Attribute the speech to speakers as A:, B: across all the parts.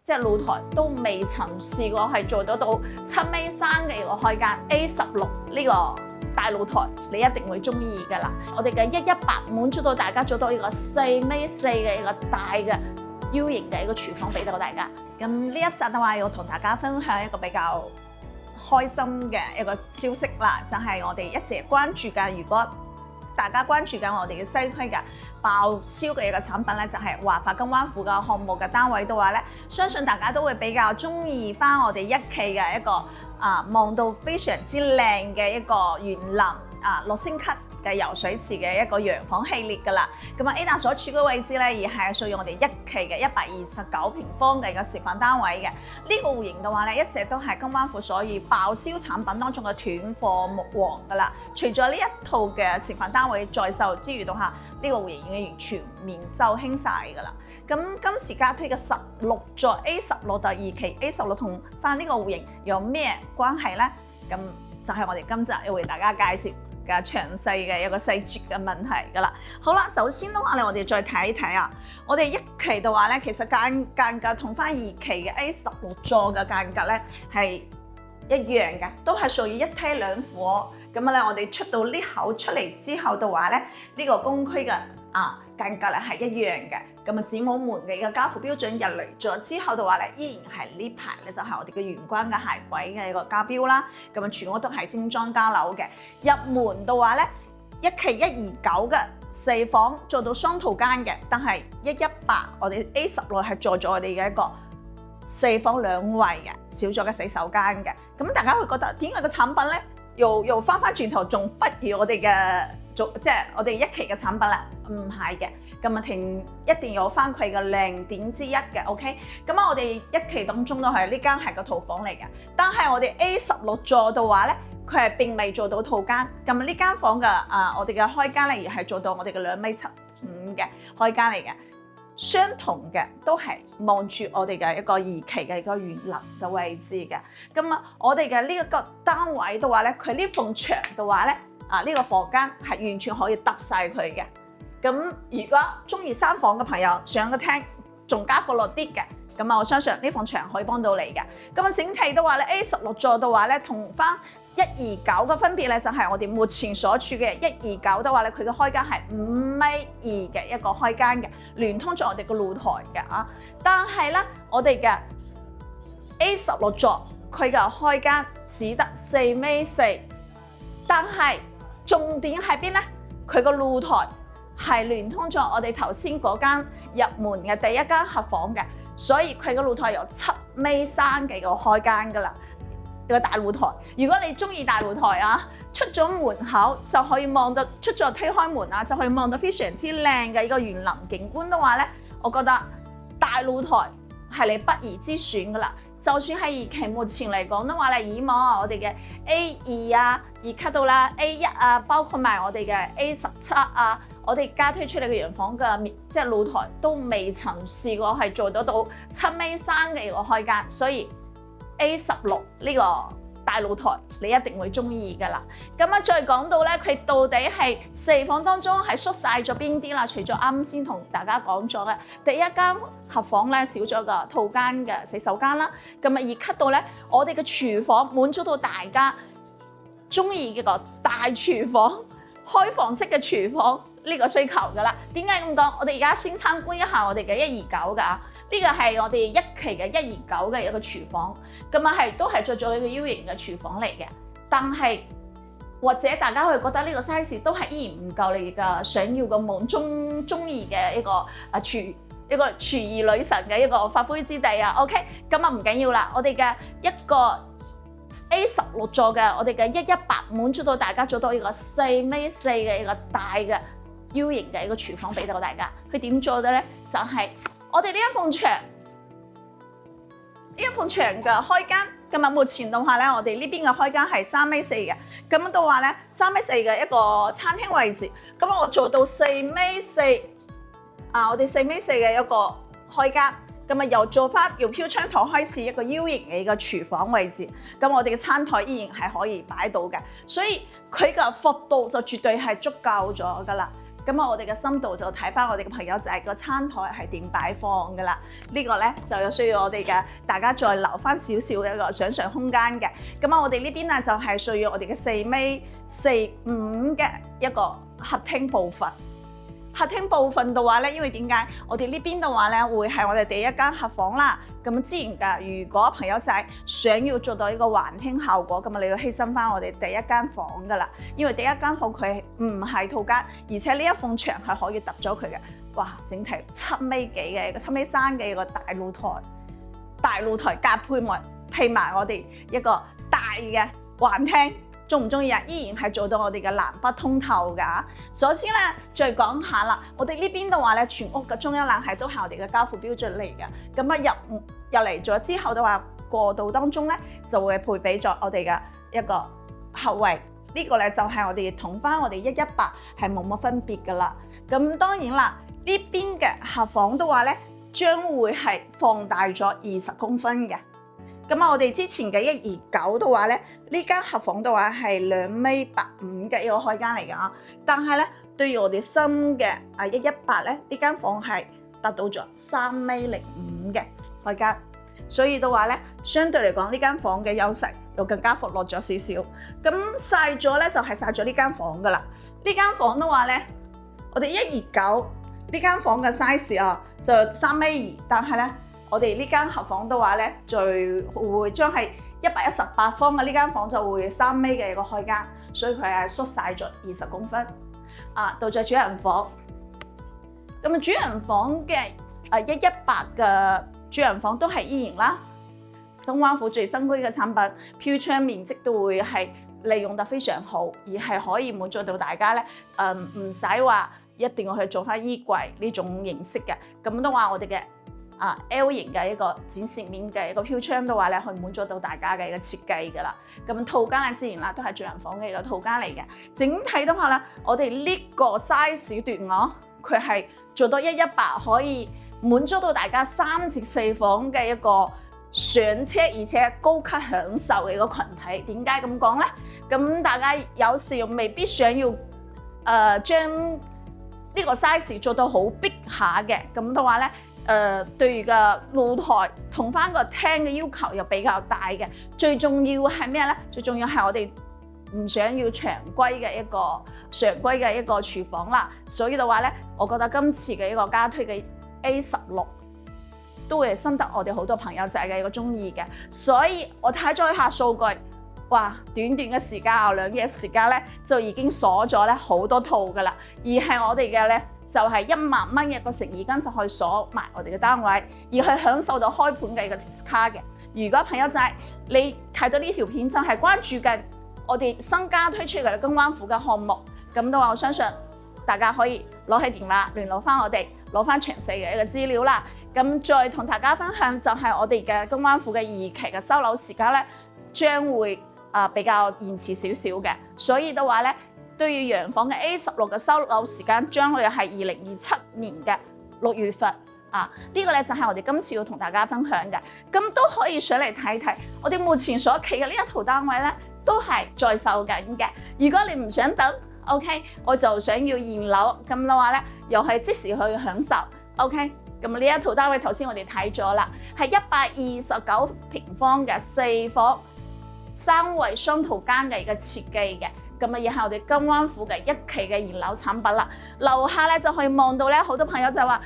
A: 即係露台都未曾試過係做得到7米3嘅一個開間 A16呢個大露台，你一定會中意㗎啦。我哋嘅118滿足到大家做到一個4米4嘅一個大嘅 U 型嘅一個廚房俾到大家。
B: 咁呢一集嘅話，要同大家分享一個比較開心嘅一個消息啦，就係我哋一直關注嘅，如果大家關注緊我哋嘅西區嘅爆銷嘅一個產品咧，就係華發金灣府嘅項目嘅單位嘅話咧，相信大家都會比較中意翻我哋一期嘅一個望到非常之靚嘅一個園林6星級嘅游水池嘅一個洋房系列㗎啦。咁A 大所處嘅位置咧，而係屬於我哋一期嘅129平方嘅一個示範單位嘅。呢個戶型嘅話咧，一直都係金灣府所以爆銷產品當中嘅斷貨木王㗎啦。除咗呢一套嘅示範單位在售之餘，到下呢個戶型已經完全面售興晒㗎啦。咁今次加推嘅16座 A16第2期 A16同翻呢個戶型有咩關係咧？咁就係我哋今集要為大家介紹嘅詳細嘅一個細節嘅問題㗎啦。好啦，首先嘅話咧，我哋再睇一睇啊。我哋一期嘅話咧，其實間隔同翻2期嘅 A16座嘅間隔咧係一樣嘅，都係屬於一梯兩伙。咁咧，我哋出到呢口出嚟之後嘅話咧，呢個公區嘅間隔咧係一樣嘅。咁子母門嘅一個家父標準入嚟咗之後嘅話咧，依然係呢排咧就係我哋嘅玄關嘅鞋櫃嘅一個家標啦。咁全屋都係精裝加樓嘅。入門嘅話咧，一期129嘅4房做到雙套間嘅，但係118我哋 A16係做咗我哋嘅一個4房2衛嘅少咗嘅洗手間嘅。咁大家會覺得點解個產品咧又翻轉頭仲不如我哋嘅即係我哋一期嘅產品啦？唔係嘅。咁一定有翻佢嘅亮點之一嘅 ，OK。咁我哋一期當中都係呢間係個套房嚟嘅，但係我哋 A16座嘅話咧，佢係並未做到套間。咁呢間房嘅我哋嘅開間咧，而係做到我哋嘅2.75米嘅開間嚟嘅，相同嘅都係望住我哋嘅一個2期嘅一個園林嘅位置嘅。咁我哋嘅呢一個單位嘅話咧，佢呢埲牆嘅話咧，呢個房間係完全可以揼晒佢嘅。咁如果中意3房嘅朋友上個廳仲加闊落啲嘅，咁我相信呢埲牆可以幫到你嘅。咁整體嘅話咧 ，A16座嘅話咧，同翻129嘅分別咧，就係我哋目前所處嘅129嘅話咧，佢嘅開間係5.2米嘅一個開間嘅，聯通咗我哋個露台嘅但係咧，我哋嘅 A16座佢嘅開間只得4.4米，但係重點喺邊咧？佢個露台係聯通咗我哋頭先嗰間入門嘅第一間客房嘅，所以佢個露台有7.3米嘅個開間㗎啦，個大露台。如果你中意大露台出咗門口就可以望到，出咗推開門就可以望到非常之靚嘅一個園林景觀嘅話咧，我覺得大露台係你不二之選㗎啦。就算係2期目前嚟講嘅話咧，以往我哋嘅 A2 2級到啦 A1 包括埋我哋嘅 A17我哋加推出嚟嘅洋房嘅即係露台都未曾試過係做得到7.3米嘅一個開間，所以 A16呢個大露台你一定會中意㗎啦。咁再講到咧，佢到底係4房當中係縮晒咗邊啲啦？除咗啱先同大家講咗嘅第一間客房咧少咗個套間嘅洗手間啦，咁2級到咧，我哋嘅廚房滿足到大家中意嘅個大廚房、開放式嘅廚房呢個需求㗎啦。點解咁講？我哋而家先參觀一下我哋嘅129㗎，呢個係我哋一期嘅129嘅一個廚房，咁都係做咗一個 U 型嘅廚房嚟嘅。但係或者大家會覺得呢個 size 都係依然唔夠你嘅想要嘅夢中意嘅一個廚藝女神嘅一個發揮之地OK， 咁唔緊要啦，我哋嘅一個 A16座嘅我哋嘅118滿足到大家做到一個4.4米嘅一個大嘅 U 型嘅一個廚房俾到大家。佢點做嘅咧？就係我哋呢一埲牆嘅開間。咁目前嘅話咧，我哋呢邊嘅開間係3.4米嘅。咁到話咧3.4米嘅一個餐廳位置，咁我做到4.4米我哋4.4米嘅一個開間。咁又做翻由飄窗台開始一個 U 型嘅一個廚房位置，咁我哋嘅餐台依然係可以擺到嘅，所以佢嘅闊度就絕對係足夠咗㗎啦。咁我哋嘅深度就睇翻我哋嘅朋友仔個餐台係點擺放㗎啦。呢個咧就有需要我哋嘅大家再留翻少少嘅一個想像空間嘅。咁我哋呢邊啊就係需要我哋嘅4米4.5嘅一個客廳部分。客廳部分嘅話咧，因為點解我哋呢邊嘅話咧，會係我哋第一間客房啦。咁自然㗎，如果朋友仔想要做到呢個環廳效果，咁啊你要犧牲翻我哋第一間房㗎啦。因為第一間房佢唔係套間，而且呢一埲牆係可以揼咗佢嘅。哇，整體7米幾嘅一個7米3嘅一個大露台加配埋我哋一個大嘅環廳。中唔中意啊？依然係做到我哋嘅南北通透㗎。首先咧，再講下啦，我哋呢邊嘅話咧，全屋嘅中央冷氣都係我哋嘅交付標準嚟嘅。咁啊入嚟咗之後嘅話，過渡當中咧就會配備咗我哋嘅一個後衛。呢個咧就係我哋同翻我哋118係冇乜分別㗎啦。咁當然啦，呢邊嘅客房嘅話咧，將會係放大咗20公分嘅。咁啊，我哋之前嘅129嘅話咧，呢間客房嘅話係2.85米嘅一個開間嚟㗎。但係咧，對於我哋新嘅118咧，呢間房係達到咗3.05米嘅開間，所以嘅話咧，相對嚟講呢間房嘅優勢又更加闊落咗少少。咁曬咗咧就係曬咗呢間房㗎啦。呢間房嘅話咧，我哋129呢間房嘅 size 啊就3.2米，但係咧。我哋呢間客房嘅話咧，就會將係118方嘅呢間房就會3米嘅一個開間，所以佢係縮細咗20公分。到咗主人房，咁啊主人房嘅118嘅主人房都係依然啦。東灣府最新區嘅產品，飄窗面積都會係利用得非常好，而係可以滿足到大家咧，唔使話一定要去做翻衣櫃呢種形式嘅。咁都話我哋嘅。L 型嘅一個展示面嘅一個飄窗嘅話咧，可以滿足到大家嘅一個設計㗎啦。咁套間咧，自然啦，都係主人房嘅一個套間嚟嘅。整體嘅話咧，我哋呢個 size 段佢係做到118，可以滿足到大家3至4房嘅一個上車而且高級享受嘅一個群體。點解咁講咧？咁大家有時未必想要將呢個 size 做到好逼下嘅，咁嘅話咧。對嘅露台同翻個廳嘅要求又比較大嘅，最重要係咩咧？最重要係我哋唔想要常規嘅一個廚房啦，所以嘅話咧，我覺得今次嘅一個家推嘅 A16都會深得我哋好多朋友仔嘅一個中意嘅，所以我睇咗一下數據，哇！短嘅時間2日嘅時間咧，就已經鎖咗咧好多套㗎啦，而係我哋嘅咧。就係1萬蚊嘅一個誠意金就可以鎖埋我哋嘅單位，而去享受到開盤嘅一個 discount 嘅。如果朋友仔你睇到呢條片就係關注緊我哋新家推出嘅金灣府嘅項目，咁嘅話我相信大家可以攞起電話聯絡翻我哋，攞翻詳細嘅一個資料啦。咁再同大家分享就係我哋嘅金灣府嘅2期嘅收樓時間咧，將會比較延遲少少嘅，所以嘅話咧。對於洋房嘅 A16嘅收樓時間，將會係2027年嘅6月份呢個咧就係我哋今次要同大家分享嘅，咁都可以上嚟睇睇。我哋目前所企嘅呢一套單位咧，都係在售緊嘅。如果你唔想等 ，OK， 我就想要現樓咁嘅話咧，又係即時去享受 ，OK。咁呢一套單位頭先我哋睇咗啦，係129平方嘅4房3衛雙套間嘅一個設計嘅。咁啊，亦係我哋金灣府嘅1期嘅現樓產品啦。樓下咧就可以望到咧，好多朋友就話：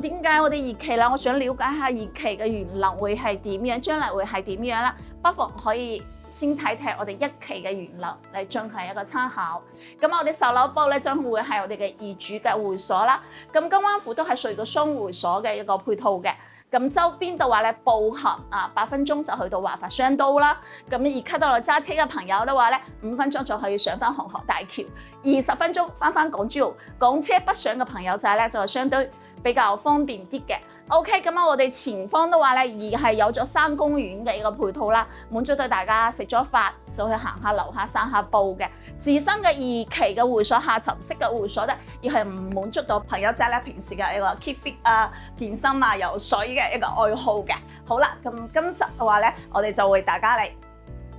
B: 點解我哋2期啦？我想了解下2期嘅現樓會係點樣，將來會係點樣啦？不妨可以先睇睇我哋1期嘅現樓嚟進行一個參考。咁我哋售樓部咧將會係我哋嘅業主嘅會所啦。咁金灣府都係屬於個雙會所嘅一個配套嘅。咁周邊嘅話咧，步行8分鐘就去到華發商都啦。咁而家到嚟揸車嘅朋友嘅話咧，5分鐘就可以上翻紅河大橋，20分鐘翻港珠澳。港車北上嘅朋友仔咧，就係相對比較方便啲嘅。OK， 咁我哋前方嘅話咧，而係有咗3公園嘅一個配套啦，滿足到大家食咗飯就去行下樓下散下步嘅。自身嘅2期嘅會所下沉式嘅會所咧，亦係唔滿足到朋友仔咧平時嘅一個 keep fit 健身游水嘅一個愛好嘅。好啦，咁今集嘅話咧，我哋就為大家嚟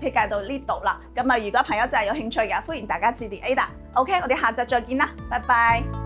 B: 推介到呢度啦。咁如果朋友仔有興趣嘅，歡迎大家致電 Ada。OK，我哋下集再見啦，拜拜。